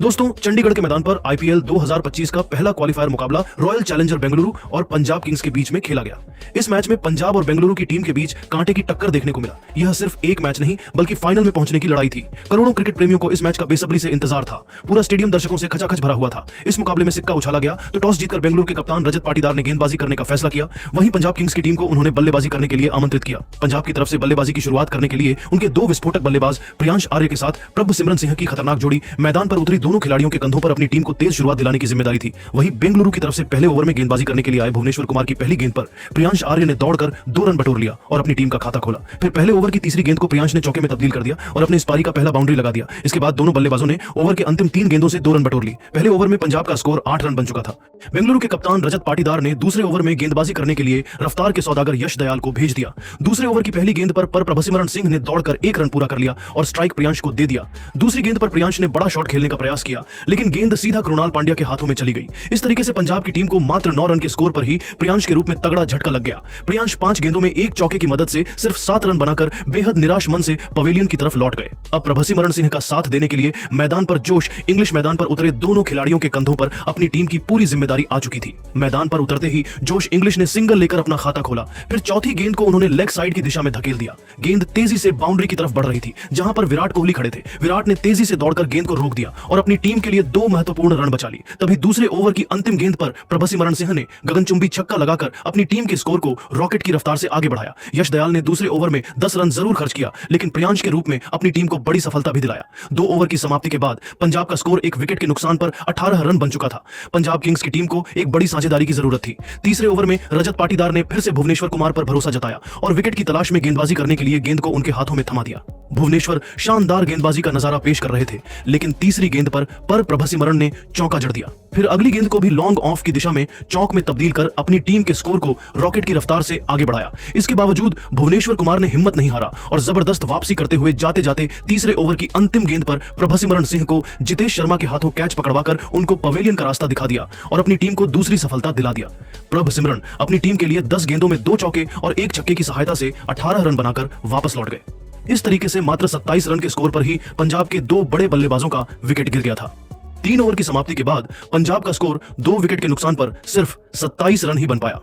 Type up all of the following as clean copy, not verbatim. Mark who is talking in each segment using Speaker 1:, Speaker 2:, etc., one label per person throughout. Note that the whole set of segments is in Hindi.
Speaker 1: दोस्तों, चंडीगढ़ के मैदान पर आईपीएल 2025 का पहला क्वालिफायर मुकाबला रॉयल चैलेंजर बेंगलुरु और पंजाब किंग्स के बीच में खेला गया। इस मैच में पंजाब और बेंगलुरु की टीम के बीच कांटे की टक्कर देखने को मिला। यह सिर्फ एक मैच नहीं बल्कि फाइनल में पहुंचने की लड़ाई थी। करोड़ों क्रिकेट प्रेमियों को इस मैच का बेसब्री से इंतजार था। पूरा स्टेडियम दर्शकों से खचाखच भरा हुआ था। इस मुकाबले में सिक्का उछाला गया तो टॉस जीतकर बेंगलुरु के कप्तान रजत पाटीदार ने गेंदबाजी करने का फैसला किया। वहीं पंजाब किंग्स की टीम को उन्होंने बल्लेबाजी करने के लिए आमंत्रित किया। पंजाब की तरफ से बल्लेबाजी की शुरुआत करने के लिए उनके दो विस्फोटक बल्लेबाज प्रियांश आर्य के साथ प्रभसिमरन सिंह की खतरनाक जोड़ी मैदान पर उतरी दोनों खिलाड़ियों के कंधों पर अपनी टीम को तेज शुरुआत दिलाने की जिम्मेदारी थी। वहीं बेंगलुरु की तरफ से पहले ओवर में गेंदबाजी करने के लिए आए भुवनेश्वर कुमार की पहली गेंद पर प्रियांश आर्य ने दौड़कर 2 रन बटोर लिया और अपनी टीम का खाता खोला। फिर पहले ओवर की तीसरी गेंद को प्रियांश ने चौके में तब्दील कर दिया और अपने इस पारी का पहला बाउंड्री लगा दिया। इसके बाद दोनों बल्लेबाजों ने ओवर के अंतिम 3 गेंदों से 2 रन बटोर ली। पहले ओवर में पंजाब का स्कोर 8 रन बन चुका था। बेंगलुरु के कप्तान रजत पाटीदार ने दूसरे ओवर में गेंदबाजी करने के लिए रफ्तार के सौदागर यश दयाल को भेज दिया। दूसरे ओवर की पहली गेंद पर प्रभसिमरन सिंह ने दौड़कर 1 रन पूरा कर लिया और स्ट्राइक प्रियांश को दे दिया। दूसरी गेंद पर प्रियांश ने बड़ा शॉट खेलने का प्रयास किया, लेकिन गेंद सीधा कृणाल पांड्या के हाथों में चली गई। इस तरीके से पंजाब की टीम को मात्र 9 रन के स्कोर पर ही प्रियांश के रूप में तगड़ा झटका लग गया। प्रियांश 5 गेंदों में 1 चौके की मदद से सिर्फ 7 रन बनाकर बेहद निराश मन से पवेलियन की तरफ लौट गए। अब प्रभसिमरन सिंह का साथ देने के लिए मैदान पर जोश इंग्लिश मैदान पर उतरे दोनों खिलाड़ियों के कंधों पर अपनी टीम की पूरी जिम्मेदारी आ चुकी थी। मैदान पर उतरते ही जोश इंग्लिश ने सिंगल लेकर अपना खाता खोला। फिर चौथी गेंद को उन्होंने लेग साइड की दिशा में धकेल दिया। गेंद तेजी से बाउंड्री की तरफ बढ़ रही थी, जहां पर विराट कोहली खड़े थे। विराट ने तेजी से दौड़कर गेंद को रोक दिया और अपनी टीम के लिए 2 महत्वपूर्ण रन बचा ली। तभी दूसरे ओवर की अंतिम गेंद पर प्रभसिमरन सिंह ने गगनचुंबी छक्का लगाकर अपनी टीम के स्कोर को रॉकेट की रफ्तार से आगे बढ़ाया। यश दयाल ने दूसरे ओवर में 10 रन जरूर खर्च किया, लेकिन प्रियांश के रूप में अपनी टीम को बड़ी सफलता भी दिलाया। 2 ओवर की समाप्ति के बाद पंजाब का स्कोर 1 विकेट के नुकसान पर 18 रन बन चुका था। पंजाब किंग्स की टीम को एक बड़ी साझेदारी की जरूरत थी। तीसरे ओवर में रजत पाटीदार ने फिर से भुवनेश्वर कुमार पर भरोसा जताया और विकेट की तलाश में गेंदबाजी करने के लिए गेंद को उनके हाथों में थमा दिया। भुवनेश्वर शानदार गेंदबाजी का नजारा पेश कर रहे थे, लेकिन तीसरी गेंद पर प्रभसिमरन ने चौका जड़ दिया। फिर अगली गेंद को भी लॉन्ग ऑफ की दिशा में चौक में तब्दील कर अपनी टीम के स्कोर को रॉकेट की रफ्तार से आगे बढ़ाया। इसके बावजूद भुवनेश्वर कुमार ने हिम्मत नहीं हारा और जबरदस्त वापसी करते हुए जाते जाते तीसरे ओवर की अंतिम गेंद पर प्रभसिमरन सिंह को जितेश शर्मा के हाथों कैच पकड़वाकर उनको पवेलियन का रास्ता दिखा दिया और अपनी टीम को दूसरी सफलता दिला दिया। प्रभसिमरन अपनी टीम के लिए 10 गेंदों में 2 चौके और 1 छक्के की सहायता से 18 रन बनाकर वापस लौट गए। इस तरीके से मात्र 27 रन के स्कोर पर ही पंजाब के 2 बड़े बल्लेबाजों का विकेट गिर गया था। 3 ओवर की समाप्ति के बाद पंजाब का स्कोर 2 विकेट के नुकसान पर सिर्फ 27 रन ही बन पाया।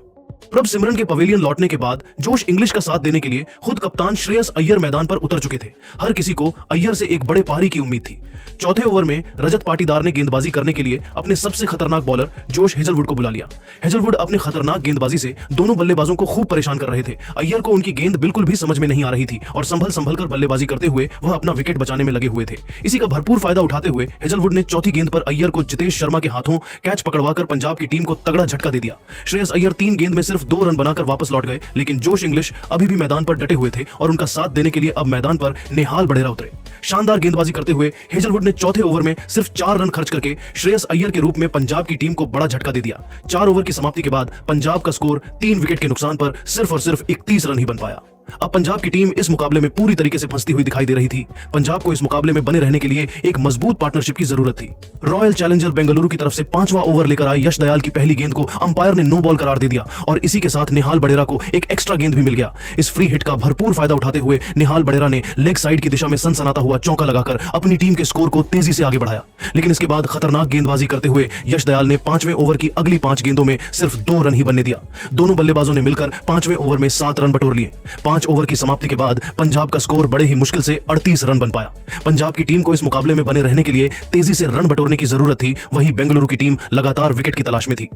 Speaker 1: प्रभसिमरन के पवेलियन लौटने के बाद जोश इंग्लिश का साथ देने के लिए खुद कप्तान श्रेयस अय्यर मैदान पर उतर चुके थे। हर किसी को अय्यर से एक बड़े पारी की उम्मीद थी। चौथे ओवर में रजत पाटीदार ने गेंदबाजी करने के लिए अपने सबसे खतरनाक बॉलर जोश हेजलवुड को बुला लिया। हेजलवुड अपने खतरनाक गेंदबाजी से दोनों बल्लेबाजों को खूब परेशान कर रहे थे। अय्यर को उनकी गेंद बिल्कुल भी समझ में नहीं आ रही थी और संभल कर बल्लेबाजी करते हुए वह अपना विकेट बचाने में लगे हुए थे। इसी का भरपूर फायदा उठाते हुए हेजलवुड ने चौथी गेंद पर अय्यर को जितेश शर्मा के हाथों कैच पकड़वाकर पंजाब की टीम को तगड़ा झटका दे दिया। श्रेयस अय्यर 3 गेंद में सिर्फ 2 रन बनाकर वापस लौट गए, लेकिन जोश इंग्लिश अभी भी मैदान पर डटे हुए थे और उनका साथ देने के लिए अब मैदान पर निहाल बड़ेरा उतरे। शानदार गेंदबाजी करते हुए हेजलवुड ने चौथे ओवर में सिर्फ 4 रन खर्च करके श्रेयस अय्यर के रूप में पंजाब की टीम को बड़ा झटका दे दिया। 4 ओवर की समाप्ति के बाद पंजाब का स्कोर 3 विकेट के नुकसान पर सिर्फ और सिर्फ 31 रन ही बन पाया। अब पंजाब की टीम इस मुकाबले में पूरी तरीके से फंसती हुई दिखाई दे रही थी। पंजाब को इस मुकाबले में बने रहने के लिए एक मजबूत पार्टनरशिप की जरूरत थी। रॉयल चैलेंजर बेंगलुरु की तरफ से 5वां ओवर लेकर आए यश दयाल की पहली गेंद को अंपायर ने नो बॉल करार दे दिया और इसी के साथ निहाल बड़ेरा को एक एक्स्ट्रा गेंद भी मिल गया। इस फ्री हिट का भरपूर फायदा उठाते हुए निहाल बड़ेरा ने लेग साइड की दिशा में सनसनाता हुआ चौका लगाकर अपनी टीम के स्कोर को तेजी से आगे बढ़ाया। लेकिन इसके बाद खतरनाक गेंदबाजी करते हुए यश दयाल ने 5वें ओवर की अगली 5 गेंदों में सिर्फ 2 रन ही बनने दिया। दोनों बल्लेबाजों ने मिलकर 5वें ओवर में 7 रन बटोर लिए। 5 ओवर की समाप्ति के बाद पंजाब का स्कोर बड़े ही मुश्किल से 38 रन बन पाया। पंजाब की टीम को इस मुकाबले में बने रहने के लिए तेजी से रन बटोरने की जरूरत थी। वहीं बेंगलुरु की टीम लगातार विकेट की तलाश में थी।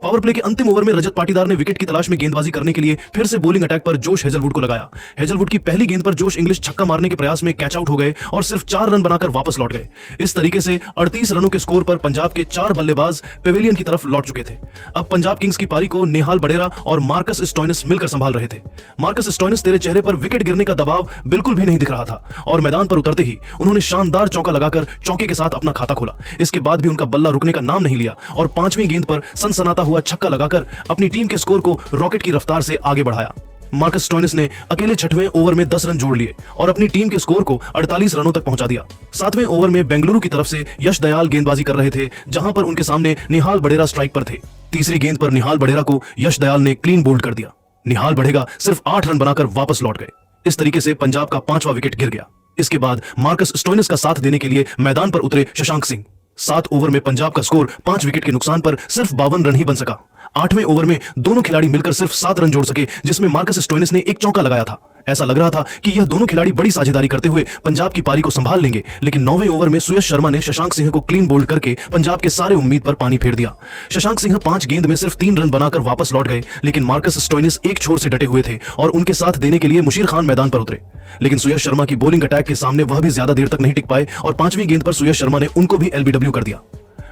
Speaker 1: पावर प्ले के अंतिम ओवर में रजत पाटीदार ने विकेट की तलाश में गेंदबाजी करने के लिए फिर से बॉलिंग अटैक पर जोश हेजलवुड को लगाया। हेजलवुड की पहली गेंद पर जोश इंग्लिश छक्का मारने के प्रयास में कैच आउट हो गए और सिर्फ 4 रन बनाकर वापस लौट गए। इस तरीके से 38 रनों के स्कोर पर पंजाब के 4 बल्लेबाज पेविलियन की तरफ लौट चुके थे। अब पंजाब किंग्स की पारी को निहाल बड़ेरा और मार्कस स्टोइनिस मिलकर संभाल रहे थे। मार्कस स्टोइनिस, तेरे चेहरे पर विकेट गिरने का दबाव बिल्कुल भी नहीं दिख रहा था और मैदान पर उतरते ही उन्होंने शानदार चौका लगाकर चौके के साथ अपना खाता खोला। इसके बाद भी उनका बल्ला रुकने का नाम नहीं लिया और 5वीं गेंद पर सनसनाता हुआ छक्का लगाकर अपनी टीम के स्कोर को रॉकेट की रफ्तार से आगे बढ़ाया। मार्कस स्टोइनिस ने अकेले 6वें ओवर में 10 रन जोड़ लिए और अपनी टीम के स्कोर को 48 रनों तक पहुंचा दिया। 7वें ओवर में बेंगलुरु की तरफ से यश दयाल गेंदबाजी कर रहे थे, जहां पर उनके सामने निहाल बड़ेरा स्ट्राइक पर थे। तीसरी गेंद पर निहाल बड़ेरा को यश दयाल ने क्लीन बोल्ड कर दिया। निहाल बड़ेगा सिर्फ 8 रन बनाकर वापस लौट गए। इस तरीके से पंजाब का 5वां विकेट गिर गया। इसके बाद मार्कस स्टोइनिस का साथ देने के लिए मैदान पर उतरे शशांक सिंह। 7 ओवर में पंजाब का स्कोर 5 विकेट के नुकसान पर सिर्फ 52 रन ही बन सका। 8वें ओवर में दोनों खिलाड़ी मिलकर सिर्फ 7 रन जोड़ सके, जिसमें मार्कस स्टोइनिस ने एक चौका लगाया था। ऐसा लग रहा था कि यह दोनों खिलाड़ी बड़ी साझेदारी करते हुए पंजाब की पारी को संभाल लेंगे, लेकिन 9वें ओवर में सुयश शर्मा ने शशांक सिंह को क्लीन बोल्ड करके पंजाब के सारे उम्मीद पर पानी फेर दिया। शशांक सिंह 5 गेंद में सिर्फ 3 रन बनाकर वापस लौट गए, लेकिन मार्कस स्टोइनिस एक छोर से डटे हुए थे और उनके साथ देने के लिए मुशीर खान मैदान पर उतरे। लेकिन सुयश शर्मा की बॉलिंग अटैक के सामने वह भी ज्यादा देर तक नहीं टिक पाए और 5वीं गेंद पर सुयश शर्मा ने उनको भी एलबीडब्ल्यू कर दिया।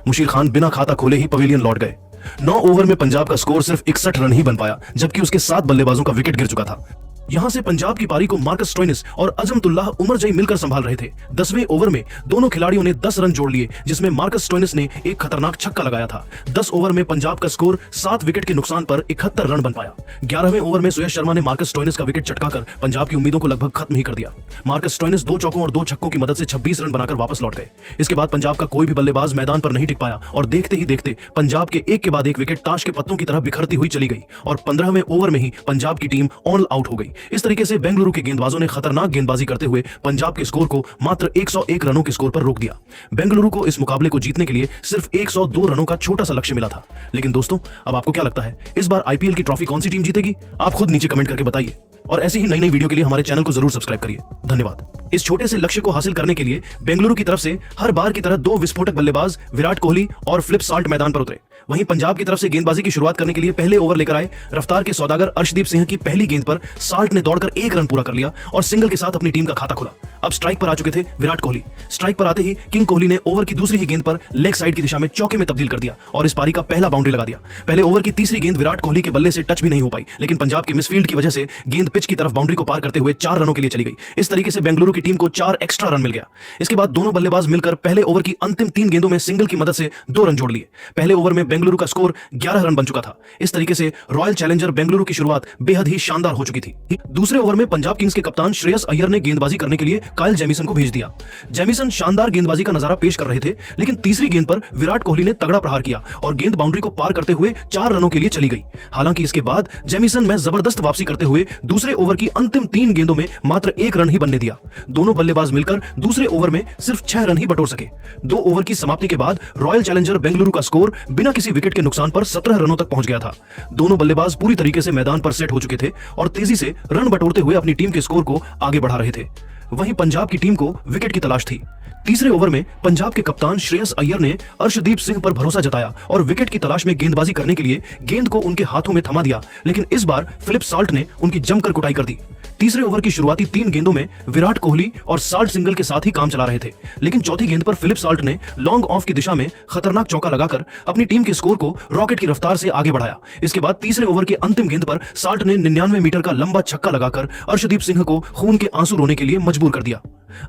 Speaker 1: मुशीर खान बिना खाता खोले ही पवेलियन लौट गए। 9 ओवर में पंजाब का स्कोर सिर्फ 61 रन ही बन पाया, जबकि उसके 7 बल्लेबाजों का विकेट गिर चुका था। यहां से पंजाब की पारी को मार्कस स्टोइनिस और अजमतुल्लाह उमरजई मिलकर संभाल रहे थे। 10वें ओवर में दोनों खिलाड़ियों ने 10 रन जोड़ लिए, जिसमें मार्कस स्टोइनिस ने एक खतरनाक छक्का लगाया था। 10 ओवर में पंजाब का स्कोर 7 विकेट के नुकसान पर 71 रन बन पाया। 11वें ओवर में सुयश शर्मा ने मार्कस स्टोइनिस का विकेट चटकाकर पंजाब की उम्मीदों को लगभग खत्म ही कर दिया। मार्कस स्टोइनिस 2 चौकों और 2 छक्कों की मदद से 26 रन बनाकर वापस लौट गए। इसके बाद पंजाब का कोई भी बल्लेबाज मैदान पर नहीं टिक पाया और देखते ही देखते पंजाब के एक के बाद एक विकेट ताश के पत्तों की तरह बिखरती हुई चली गई और 15वें ओवर में ही पंजाब की टीम ऑल आउट हो गई। इस तरीके से बेंगलुरु के गेंदबाजों ने खतरनाक गेंदबाजी करते हुए पंजाब के स्कोर को मात्र 101 रनों के स्कोर पर रोक दिया। बेंगलुरु को इस मुकाबले को जीतने के लिए सिर्फ 102 रनों का छोटा सा लक्ष्य मिला था। लेकिन दोस्तों, अब आपको क्या लगता है, इस बार आईपीएल की ट्रॉफी कौन सी टीम जीतेगी? आप खुद नीचे कमेंट करके बताइए और ऐसी ही नई नई वीडियो के लिए हमारे चैनल को जरूर सब्सक्राइब करिए। धन्यवाद। इस छोटे से लक्ष्य को हासिल करने के लिए बेंगलुरु की तरफ से हर बार की तरह 2 विस्फोटक बल्लेबाज विराट कोहली और फिलिप साल्ट मैदान पर उतरे। वहीं पंजाब की तरफ से गेंदबाजी की शुरुआत करने के लिए पहले ओवर लेकर आए रफ्तार के सौदागर अर्शदीप सिंह की पहली गेंद पर साल्ट ने दौड़कर 1 रन पूरा कर लिया और सिंगल के साथ अपनी टीम का खाता खुला। अब स्ट्राइक पर आ चुके थे विराट कोहली। स्ट्राइक पर आते ही किंग कोहली ने ओवर की दूसरी ही गेंद पर लेग साइड की दिशा में चौके में तब्दील कर दिया और इस पारी का पहला बाउंड्री लगा दिया। पहले ओवर की तीसरी गेंद विराट कोहली के बल्ले से टच भी नहीं हो पाई, लेकिन पंजाब के मिसफील्ड की वजह से गेंद पिच की तरफ बाउंड्री को पार करते हुए 4 रनों के लिए चली गई। इस तरीके से बेंगलुरु की टीम को 4 एक्स्ट्रा रन मिल गया। इसके बाद दोनों बल्लेबाज मिलकर पहले ओवर की अंतिम 3 गेंदों में सिंगल की मदद से 2 रन जोड़ लिए। पहले ओवर में बेंगलुरु का स्कोर 11 रन बन चुका था। इस तरीके से रॉयल चैलेंजर बेंगलुरु की शुरुआत बेहद ही शानदार हो चुकी थी। दूसरे ओवर में पंजाब किंग्स के कप्तान श्रेयस अय्यर ने गेंदबाजी करने के लिए काइल जेमिसन को भेज दिया। जेमिसन शानदार गेंदबाजी का नजारा पेश कर रहे थे, लेकिन तीसरी गेंद पर विराट कोहली ने तगड़ा प्रहार किया और गेंद बाउंड्री को पार करते हुए 4 रनों के लिए चली गई। हालांकि इसके बाद जेमिसन में जबरदस्त वापसी करते हुए दूसरे ओवर की अंतिम 3 गेंदों में मात्र 1 रन ही बनने दिया। दोनों बल्लेबाज मिलकर दूसरे ओवर में सिर्फ 6 रन ही बटोर सके। 2 ओवर की समाप्ति के बाद रॉयल चैलेंजर बेंगलुरु का स्कोर बिना किसी विकेट के नुकसान पर 17 रनों तक पहुंच गया था। दोनों बल्लेबाज पूरी तरीके से मैदान पर सेट हो चुके थे और तेजी से रन बटोरते हुए अपनी टीम के स्कोर को आगे बढ़ा रहे थे। वहीं पंजाब की टीम को विकेट की तलाश थी। तीसरे ओवर में पंजाब के कप्तान श्रेयस अय्यर ने अर्शदीप सिंह पर भरोसा जताया और विकेट की तलाश में गेंदबाजी करने के लिए गेंद को उनके हाथों में थमा दिया, लेकिन इस बार फिलिप साल्ट ने उनकी जमकर कुटाई कर दी। तीसरे ओवर की शुरुआती 3 गेंदों में विराट कोहली और साल्ट सिंगल के साथ ही काम चला रहे थे, लेकिन चौथी गेंद पर फिलिप साल्ट ने लॉन्ग ऑफ की दिशा में खतरनाक चौका लगाकर अपनी टीम के स्कोर को रॉकेट की रफ्तार से आगे बढ़ाया। इसके बाद तीसरे ओवर के अंतिम गेंद पर साल्ट ने 99 मीटर का लंबा छक्का लगाकर अर्शदीप सिंह को खून के आंसू रोने के लिए मजबूर कर दिया।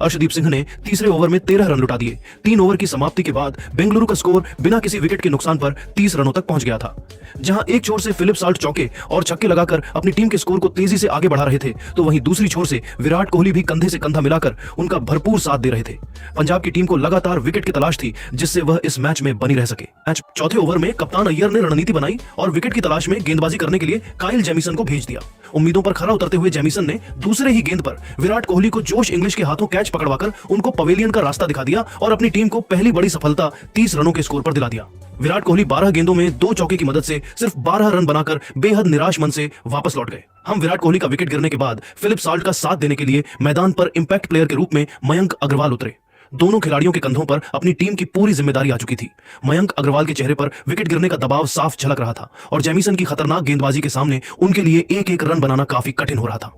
Speaker 1: अर्शदीप सिंह ने तीसरे ओवर में 13 रन लुटा दिए। 3 ओवर की समाप्ति के बाद बेंगलुरु का स्कोर बिना किसी विकेट के नुकसान पर 30 रनों तक पहुंच गया था। जहां एक छोर से फिलिप साल्ट चौके और छक्के लगाकर अपनी टीम के स्कोर को तेजी से आगे बढ़ा रहे थे, तो वहीं दूसरी छोर से विराट कोहली भी कंधे से कंधा मिलाकर उनका भरपूर साथ दे रहे थे। पंजाब की टीम को लगातार विकेट की तलाश थी, जिससे वह इस मैच में बनी रह सके। मैच चौथे ओवर में कप्तान अय्यर ने रणनीति बनाई और विकेट की तलाश में गेंदबाजी करने के लिए काइल जेमिसन को भेज दिया। उम्मीदों पर खरा उतरते हुए जेमिसन ने दूसरे ही गेंद पर विराट कोहली को जोश इंग्लिश के हाथों कैच पकड़वाकर उनको पवेलियन का रास्ता दिखा दिया और अपनी टीम को पहली बड़ी सफलता 30 रनों के स्कोर पर दिला दिया। विराट कोहली 12 गेंदों में 2 चौके की मदद से सिर्फ 12 रन बनाकर बेहद निराश मन से वापस लौट गए। हम विराट कोहली का विकेट गिरने के बाद फिलिप साल्ट का साथ देने के लिए मैदान पर इंपैक्ट प्लेयर के रूप में मयंक अग्रवाल उतरे। दोनों खिलाड़ियों के कंधों पर अपनी टीम की पूरी जिम्मेदारी आ चुकी थी। मयंक अग्रवाल के चेहरे पर विकेट गिरने का दबाव साफ झलक रहा था और जेमिसन की खतरनाक गेंदबाजी के सामने उनके लिए एक-एक रन बनाना काफी कठिन हो रहा था।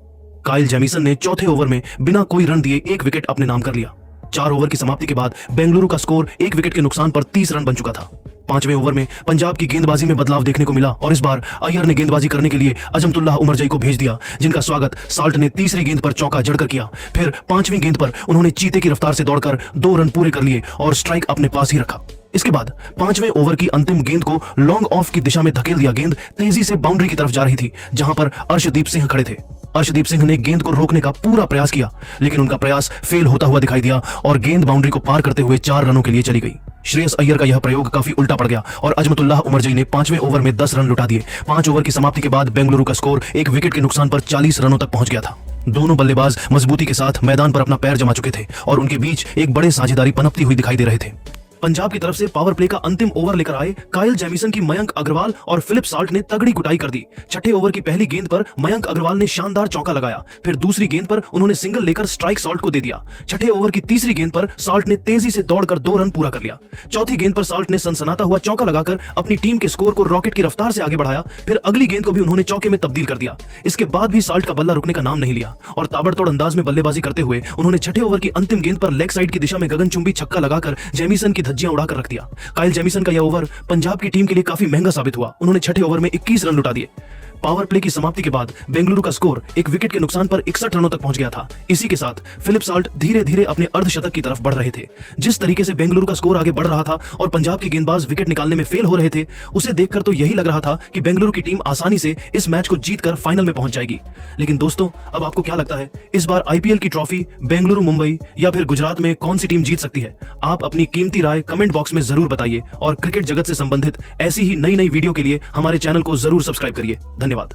Speaker 1: काइल जेमिसन ने चौथे ओवर में बिना कोई रन दिए 1 विकेट अपने नाम कर लिया। 4 ओवर की समाप्ति के बाद बेंगलुरु का स्कोर 1 विकेट के नुकसान पर 30 रन बन चुका था। 5वें ओवर में पंजाब की गेंदबाजी में बदलाव देखने को मिला और इस बार अय्यर ने गेंदबाजी करने के लिए अजमतुल्लाह उमरजई को भेज दिया, जिनका स्वागत साल्ट ने तीसरी गेंद पर चौका जड़कर किया। फिर 5वीं गेंद पर उन्होंने चीते की रफ्तार से दौड़कर 2 रन पूरे कर लिए और स्ट्राइक अपने पास ही रखा। इसके बाद 5वें ओवर की अंतिम गेंद को लॉन्ग ऑफ की दिशा में धकेल दिया। गेंद तेजी से बाउंड्री की तरफ जा रही थी, जहां पर अर्शदीप सिंह खड़े थे। अर्शदीप सिंह ने गेंद को रोकने का पूरा प्रयास किया, लेकिन उनका प्रयास फेल होता हुआ दिखाई दिया और गेंद बाउंड्री को पार करते हुए 4 रनों के लिए चली गई। श्रेयस अय्यर का यह प्रयोग काफी उल्टा पड़ गया और अजमतुल्लाह उमरजई ने 5वें ओवर में 10 रन लुटा दिए। 5 ओवर की समाप्ति के बाद बेंगलुरु का स्कोर 1 विकेट के नुकसान पर 40 रनों तक पहुंच गया था। दोनों बल्लेबाज मजबूती के साथ मैदान पर अपना पैर जमा चुके थे और उनके बीच एक बड़े साझेदारी पनपती हुई दिखाई दे रहे थे। पंजाब की तरफ से पावर प्ले का अंतिम ओवर लेकर आए कायल जेमिसन की मयंक अग्रवाल और फिलिप साल्ट ने तगड़ी कुटाई कर दी। छठे ओवर की पहली गेंद पर मयंक अग्रवाल ने शानदार चौका लगाया, फिर दूसरी गेंद पर उन्होंने सिंगल लेकर स्ट्राइक साल्ट को दे दिया। छठे ओवर की तीसरी गेंद पर साल्ट ने तेजी से दौड़कर 2 रन पूरा कर लिया। चौथी गेंद पर साल्ट ने सनसनाता हुआ चौका लगाकर अपनी टीम के स्कोर को रॉकेट की रफ्तार से आगे बढ़ाया। फिर अगली गेंद को भी उन्होंने चौके में तब्दील कर दिया। इसके बाद भी साल्ट का बल्ला रुकने का नाम नहीं लिया और ताबड़तोड़ अंदाज में बल्लेबाजी करते हुए उन्होंने छठे ओवर की अंतिम गेंद पर लेग साइड की दिशा में गगनचुंबी छक्का लगाकर जेमिसन की धज्जियां उड़ाकर रख दिया। कायल जेमिसन का यह ओवर पंजाब की टीम के लिए काफी महंगा साबित हुआ। उन्होंने छठे ओवर में 21 रन लुटा दिए। पावर प्ले की समाप्ति के बाद बेंगलुरु का स्कोर एक विकेट के नुकसान पर 61 रनों तक पहुंच गया था। इसी के साथ फिलिप साल्ट धीरे धीरे अपने अर्धशतक की तरफ बढ़ रहे थे। जिस तरीके से बेंगलुरु का स्कोर आगे बढ़ रहा था और पंजाब के गेंदबाज विकेट निकालने में फेल हो रहे थे, उसे देखकर तो यही लग रहा था कि बेंगलुरु की टीम आसानी से इस मैच को जीतकर फाइनल में पहुंच जाएगी। लेकिन दोस्तों, अब आपको क्या लगता है, इस बार आईपीएल की ट्रॉफी बेंगलुरु, मुंबई या फिर गुजरात में कौन सी टीम जीत सकती है? आप अपनी कीमती राय कमेंट बॉक्स में जरूर बताइए और क्रिकेट जगत से संबंधित ऐसी ही नई नई वीडियो के लिए हमारे चैनल को जरूर सब्सक्राइब करिए। धन्यवाद।